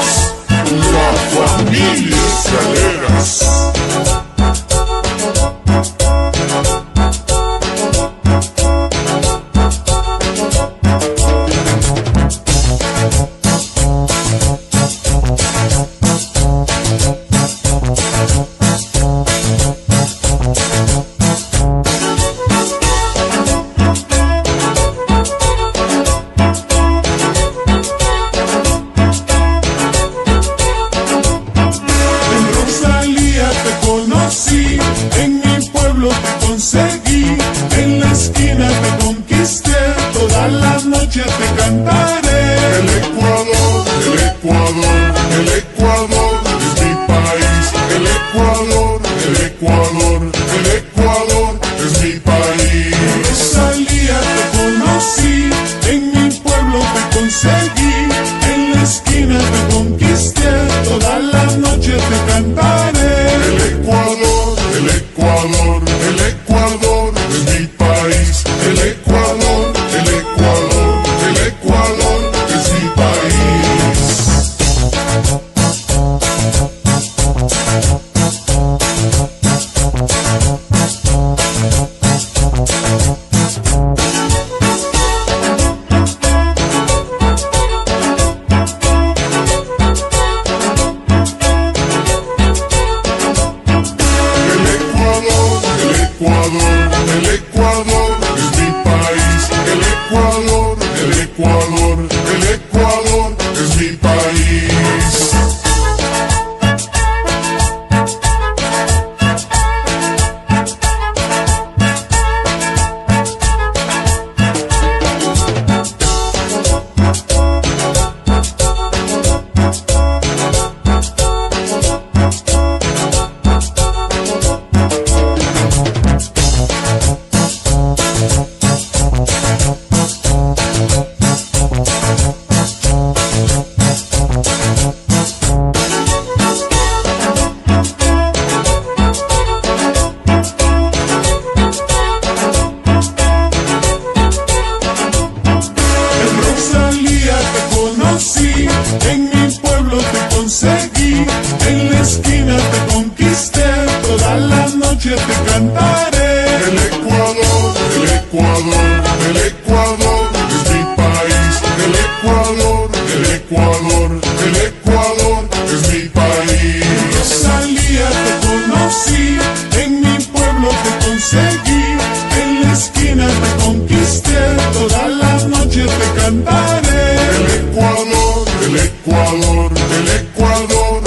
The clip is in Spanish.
somos la familia Escaleras. En mi pueblo te conseguí, en la esquina te conquisté, todas las noches te cantaré. El Ecuador, el Ecuador, el Ecuador es mi país. El Ecuador, el Ecuador, el Ecuador es mi país. Rosalía te conocí, en mi pueblo te conseguí, en la esquina te conquisté, todas las noches te cantaré. El Ecuador, el Ecuador, el Ecuador es mi país. El Ecuador, el Ecuador, el Ecuador es mi país. El Ecuador es mi país. El Ecuador, el Ecuador, el Ecuador es mi país. En mi pueblo te conseguí, en la esquina te conquisté, todas las noches te cantaré. El Ecuador, el Ecuador, el Ecuador es mi país. El Ecuador, el Ecuador, el Ecuador es mi país. Rosalía te conocí, en mi pueblo te conseguí, en la esquina te conquisté, todas las noches te cantaré. El Ecuador, el Ecuador, el Ecuador